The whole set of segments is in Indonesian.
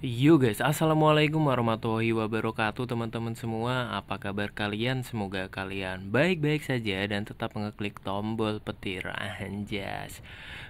Yo guys, assalamualaikum warahmatullahi wabarakatuh teman-teman semua. Apa kabar kalian? Semoga kalian baik-baik saja dan tetap ngeklik tombol petir anjas.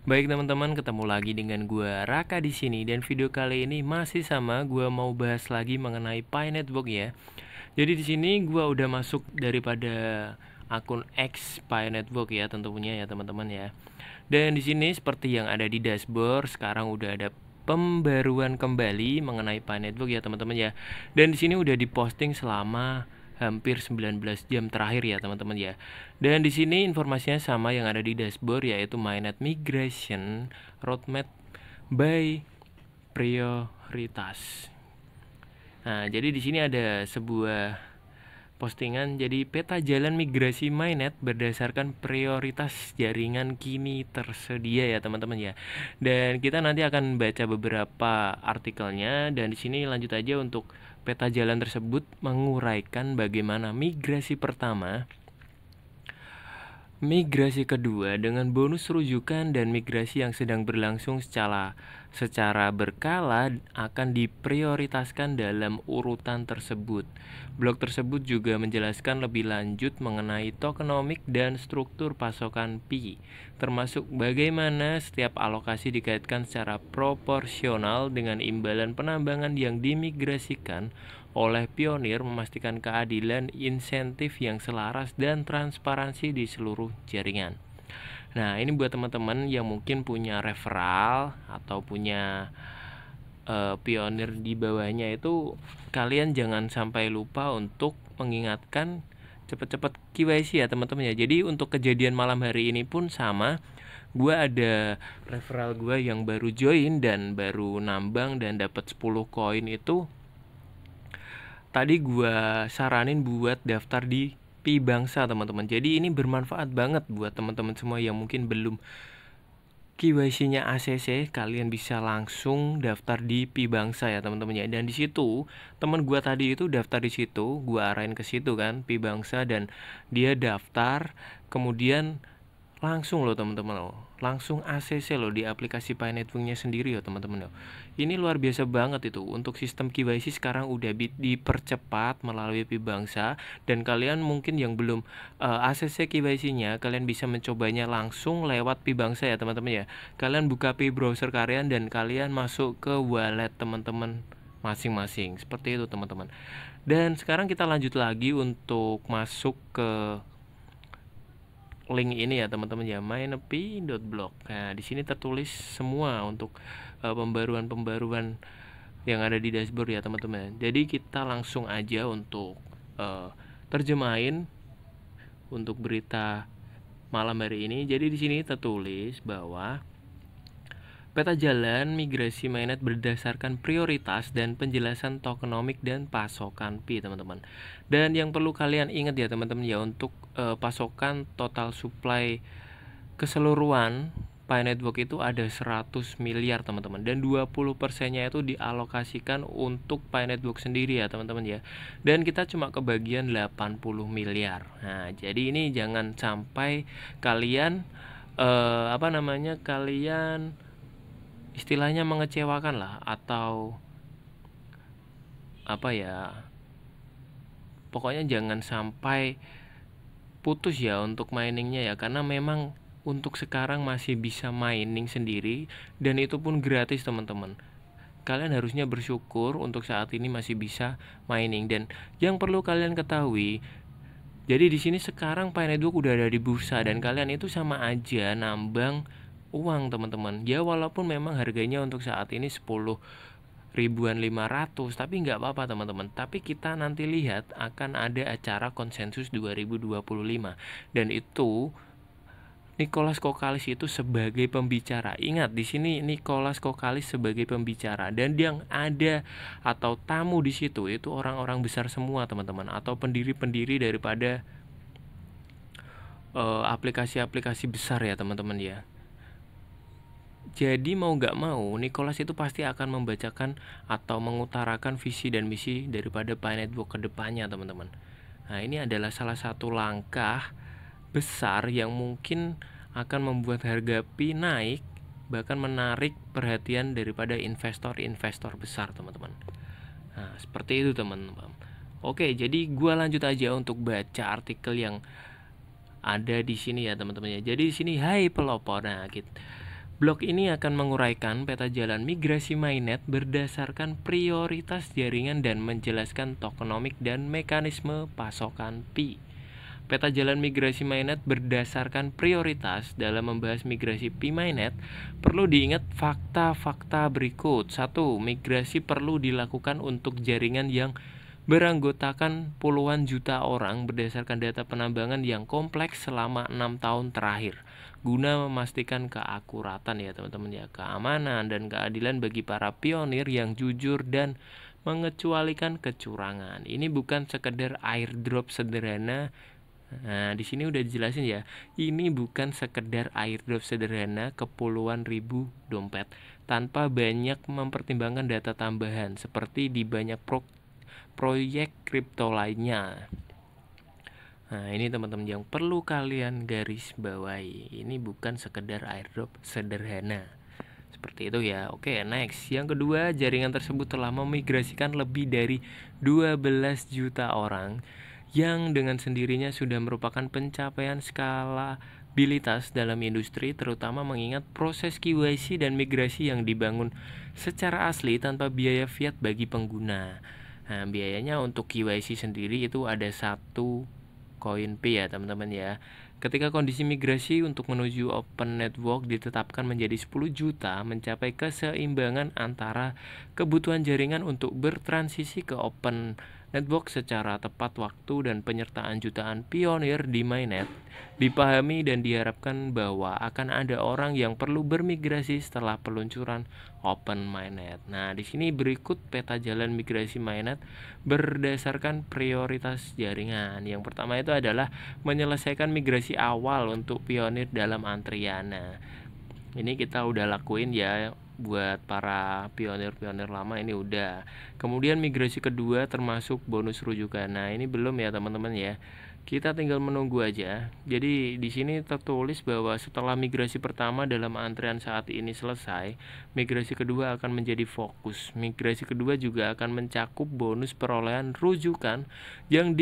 Baik teman-teman, ketemu lagi dengan gua Raka di sini dan video kali ini masih sama. Gua mau bahas lagi mengenai Pi Network ya. Jadi di sini gua udah masuk daripada akun X Pi Network ya tentunya ya teman-teman ya. Dan di sini seperti yang ada di dashboard, sekarang udah ada pembaruan kembali mengenai Pi Network ya teman-teman ya. Dan di sini udah diposting selama hampir 19 jam terakhir ya teman-teman ya. Dan di sini informasinya sama yang ada di dashboard, yaitu mainnet migration roadmap by prioritas. Nah, jadi di sini ada sebuah postingan, jadi peta jalan migrasi mainnet berdasarkan prioritas jaringan kini tersedia ya teman-teman ya. Dan kita nanti akan baca beberapa artikelnya, dan di sini lanjut aja untuk peta jalan tersebut menguraikan bagaimana migrasi pertama, migrasi kedua dengan bonus rujukan, dan migrasi yang sedang berlangsung secara berkala akan diprioritaskan dalam urutan tersebut. Blog tersebut juga menjelaskan lebih lanjut mengenai tokenomik dan struktur pasokan Pi, termasuk bagaimana setiap alokasi dikaitkan secara proporsional dengan imbalan penambangan yang dimigrasikan oleh Pionir, memastikan keadilan insentif yang selaras dan transparansi di seluruh jaringan. Nah, ini buat teman-teman yang mungkin punya referral atau punya Pionir di bawahnya, itu kalian jangan sampai lupa untuk mengingatkan cepet-cepet KYC ya teman-teman ya. Jadi untuk kejadian malam hari ini pun sama, gue ada referral gue yang baru join dan baru nambang dan dapat 10 koin itu. Tadi gue saranin buat daftar di Pi Bangsa teman-teman. Jadi ini bermanfaat banget buat teman-teman semua yang mungkin belum KYC-nya ACC. Kalian bisa langsung daftar di Pi Bangsa ya teman-teman ya. Dan di situ teman gue tadi itu daftar di situ, gue arahin ke situ kan, Pi Bangsa, dan dia daftar. Kemudian langsung loh teman-teman loh, langsung ACC loh di aplikasi Pi Network-nya sendiri ya teman-teman loh. Ini luar biasa banget itu. Untuk sistem KYC sekarang udah dipercepat melalui Pi Bangsa, dan kalian mungkin yang belum ACC KYC-nya, kalian bisa mencobanya langsung lewat Pi Bangsa ya teman-teman ya. Kalian buka Pi browser kalian dan kalian masuk ke wallet teman-teman masing-masing. Seperti itu teman-teman. Dan sekarang kita lanjut lagi untuk masuk ke link ini ya teman-teman ya, mainepi.blog. Nah, di sini tertulis semua untuk pembaruan-pembaruan yang ada di dashboard ya teman-teman. Jadi kita langsung aja untuk terjemahin untuk berita malam hari ini. Jadi di sini tertulis bahwa peta jalan migrasi mainnet berdasarkan prioritas dan penjelasan tokenomik dan pasokan Pi teman-teman. Dan yang perlu kalian ingat ya teman-teman ya, untuk pasokan total supply keseluruhan Pi Network itu ada 100 miliar teman-teman, dan 20%-nya itu dialokasikan untuk Pi Network sendiri ya teman-teman ya. Dan kita cuma kebagian 80 miliar. Nah, jadi ini jangan sampai kalian kalian istilahnya mengecewakan lah, atau apa ya, pokoknya jangan sampai putus ya untuk miningnya ya, karena memang untuk sekarang masih bisa mining sendiri, dan itu pun gratis teman-teman. Kalian harusnya bersyukur untuk saat ini masih bisa mining. Dan yang perlu kalian ketahui, jadi di sini sekarang Pi Network udah ada di bursa, dan kalian itu sama aja nambang uang teman-teman ya, walaupun memang harganya untuk saat ini 10.500, tapi nggak apa-apa teman-teman. Tapi kita nanti lihat akan ada acara konsensus 2025, dan itu Nicholas Kokalis itu sebagai pembicara. Ingat, di sini Nicholas Kokalis sebagai pembicara, dan yang ada atau tamu di situ itu orang-orang besar semua teman-teman, atau pendiri-pendiri daripada aplikasi-aplikasi besar ya teman-teman ya. Jadi mau gak mau, Nicholas itu pasti akan membacakan atau mengutarakan visi dan misi daripada Pi Network ke depannya teman-teman. Nah, ini adalah salah satu langkah besar yang mungkin akan membuat harga Pi naik bahkan menarik perhatian daripada investor-investor besar, teman-teman. Nah, seperti itu, teman-teman. Oke, jadi gua lanjut aja untuk baca artikel yang ada di sini ya, teman-teman ya. Jadi di sini hai pelopor. Nah, blog ini akan menguraikan peta jalan migrasi mainnet berdasarkan prioritas jaringan dan menjelaskan tokenomik dan mekanisme pasokan Pi. Peta jalan migrasi mainnet berdasarkan prioritas. Dalam membahas migrasi Pi mainnet, perlu diingat fakta-fakta berikut. 1. Migrasi perlu dilakukan untuk jaringan yang beranggotakan puluhan juta orang berdasarkan data penambangan yang kompleks selama 6 tahun terakhir, guna memastikan keakuratan ya teman-teman ya, keamanan dan keadilan bagi para pionir yang jujur dan mengecualikan kecurangan. Ini bukan sekedar airdrop sederhana. Nah, di sini udah dijelasin ya. Ini bukan sekedar airdrop sederhana ke puluhan ribu dompet tanpa banyak mempertimbangkan data tambahan seperti di banyak proyek kripto lainnya. Nah, ini teman-teman yang perlu kalian garis bawahi. Ini bukan sekedar airdrop sederhana. Seperti itu ya. Oke, next. Yang kedua, jaringan tersebut telah memigrasikan lebih dari 12 juta orang yang dengan sendirinya sudah merupakan pencapaian skalabilitas dalam industri, terutama mengingat proses KYC dan migrasi yang dibangun secara asli tanpa biaya fiat bagi pengguna. Nah, biayanya untuk KYC sendiri itu ada 1 koin Pi ya teman-teman ya. Ketika kondisi migrasi untuk menuju open network ditetapkan menjadi 10 juta, mencapai keseimbangan antara kebutuhan jaringan untuk bertransisi ke open network secara tepat waktu dan penyertaan jutaan pionir di mainnet, dipahami dan diharapkan bahwa akan ada orang yang perlu bermigrasi setelah peluncuran open mainnet. Nah, di sini berikut peta jalan migrasi mainnet berdasarkan prioritas jaringan. Yang pertama itu adalah menyelesaikan migrasi awal untuk pionir dalam antrian. Nah, ini kita udah lakuin ya buat para pionir-pionir lama, ini udah. Kemudian migrasi kedua termasuk bonus rujukan. Nah, ini belum ya teman-teman ya. Kita tinggal menunggu aja. Jadi di sini tertulis bahwa setelah migrasi pertama dalam antrian saat ini selesai, migrasi kedua akan menjadi fokus. Migrasi kedua juga akan mencakup bonus perolehan rujukan yang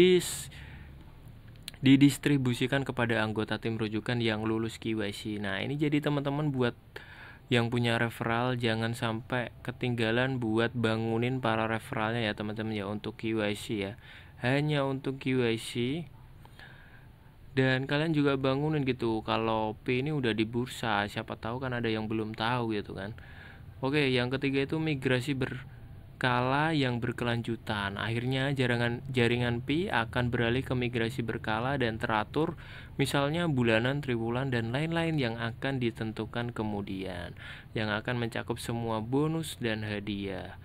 didistribusikan kepada anggota tim rujukan yang lulus KYC. Nah, ini jadi teman-teman buat yang punya referral jangan sampai ketinggalan buat bangunin para referralnya ya teman-teman ya, untuk KYC ya. Hanya untuk KYC. Dan kalian juga bangunin gitu kalau P ini udah di bursa, siapa tahu kan ada yang belum tahu gitu kan. Oke, yang ketiga itu migrasi berkala yang berkelanjutan. Akhirnya jaringan Pi akan beralih ke migrasi berkala dan teratur, misalnya bulanan, triwulan, dan lain-lain yang akan ditentukan kemudian, yang akan mencakup semua bonus dan hadiah.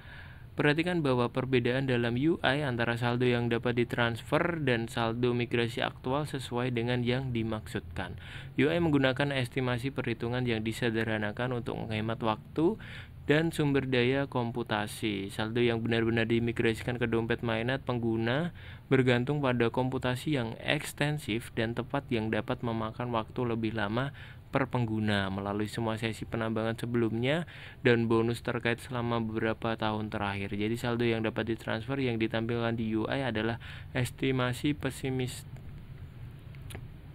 Perhatikan bahwa perbedaan dalam UI antara saldo yang dapat ditransfer dan saldo migrasi aktual sesuai dengan yang dimaksudkan. UI menggunakan estimasi perhitungan yang disederhanakan untuk menghemat waktu dan sumber daya komputasi. Saldo yang benar-benar dimigrasikan ke dompet mainnet pengguna bergantung pada komputasi yang ekstensif dan tepat yang dapat memakan waktu lebih lama per pengguna melalui semua sesi penambangan sebelumnya dan bonus terkait selama beberapa tahun terakhir. Jadi saldo yang dapat ditransfer yang ditampilkan di UI adalah estimasi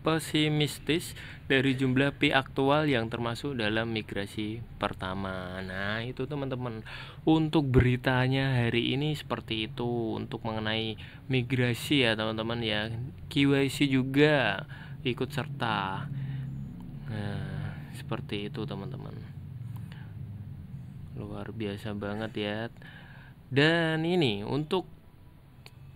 pesimistis dari jumlah Pi aktual yang termasuk dalam migrasi pertama. Nah, itu teman-teman untuk beritanya hari ini seperti itu untuk mengenai migrasi ya teman-teman ya. KYC juga ikut serta. Nah, seperti itu teman-teman. Luar biasa banget ya. Dan ini untuk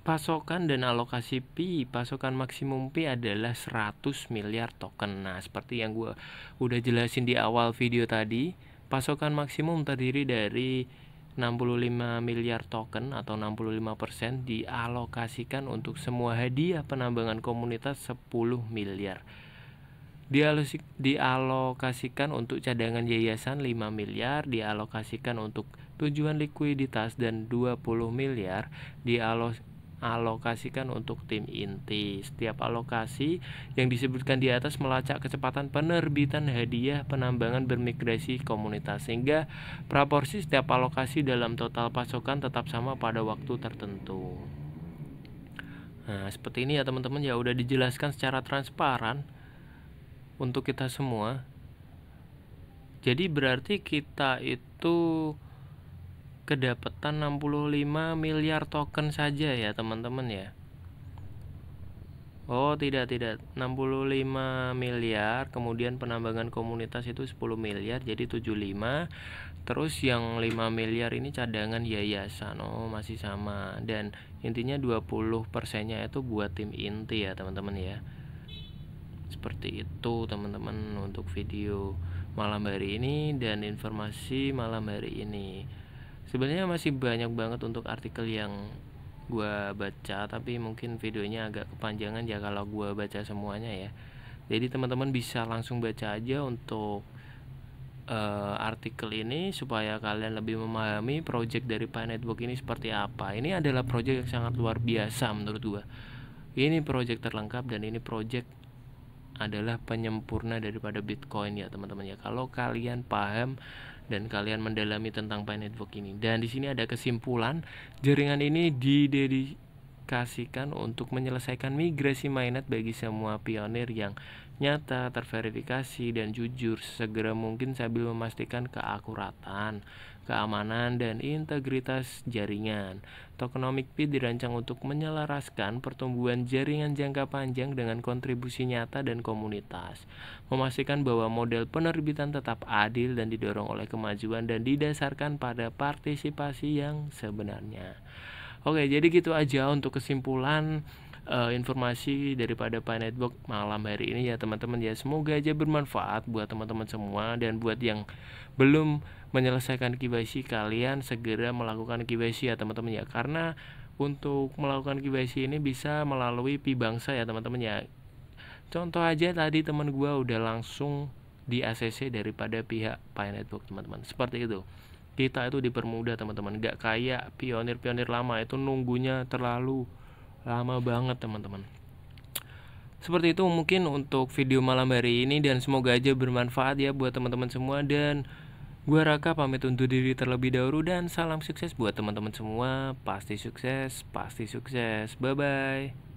pasokan dan alokasi Pi, pasokan maksimum Pi adalah 100 miliar token. Nah, seperti yang gue udah jelasin di awal video tadi, pasokan maksimum terdiri dari 65 miliar token atau 65% dialokasikan untuk semua hadiah penambangan komunitas 10 miliar. Dialokasikan untuk cadangan yayasan 5 miliar, dialokasikan untuk tujuan likuiditas dan 20 miliar alokasikan untuk tim inti. Setiap alokasi yang disebutkan di atas melacak kecepatan penerbitan hadiah penambangan bermigrasi komunitas, sehingga proporsi setiap alokasi dalam total pasokan tetap sama pada waktu tertentu. Nah, seperti ini ya teman-teman, ya udah dijelaskan secara transparan untuk kita semua. Jadi berarti kita itu kedapatan 65 miliar token saja ya teman-teman ya. Oh tidak 65 miliar, kemudian penambangan komunitas itu 10 miliar, jadi 75. Terus yang 5 miliar ini cadangan yayasan. Oh masih sama. Dan intinya 20%-nya itu buat tim inti ya teman-teman ya. Seperti itu teman-teman untuk video malam hari ini dan informasi malam hari ini. Sebenarnya masih banyak banget untuk artikel yang gua baca, tapi mungkin videonya agak kepanjangan ya kalau gua baca semuanya ya. Jadi teman-teman bisa langsung baca aja untuk artikel ini supaya kalian lebih memahami project dari Pi Network ini seperti apa. Ini adalah project yang sangat luar biasa menurut gua. Ini project terlengkap dan ini project adalah penyempurna daripada Bitcoin ya teman-teman ya. Kalau kalian paham dan kalian mendalami tentang Pi Network ini. Dan di sini ada kesimpulan, jaringan ini didedikasikan untuk menyelesaikan migrasi mainnet bagi semua pionir yang nyata, terverifikasi dan jujur sesegera mungkin sambil memastikan keakuratan, keamanan dan integritas jaringan. Tokenomic Pi dirancang untuk menyelaraskan pertumbuhan jaringan jangka panjang dengan kontribusi nyata dan komunitas, memastikan bahwa model penerbitan tetap adil dan didorong oleh kemajuan dan didasarkan pada partisipasi yang sebenarnya. Oke, jadi gitu aja untuk kesimpulan informasi daripada Pi Network malam hari ini ya teman-teman ya. Semoga aja bermanfaat buat teman-teman semua, dan buat yang belum menyelesaikan KYC kalian segera melakukan KYC ya teman-teman ya, karena untuk melakukan KYC ini bisa melalui Pi Bangsa ya teman-teman ya. Contoh aja tadi teman gua udah langsung di ACC daripada pihak Pi Network teman-teman. Seperti itu. Kita itu dipermudah teman-teman, gak kayak pionir-pionir lama itu nunggunya terlalu lama banget teman-teman. Seperti itu mungkin untuk video malam hari ini, dan semoga aja bermanfaat ya buat teman-teman semua. Dan gua Raka pamit undur diri terlebih dahulu, dan salam sukses buat teman-teman semua. Pasti sukses, pasti sukses. Bye bye.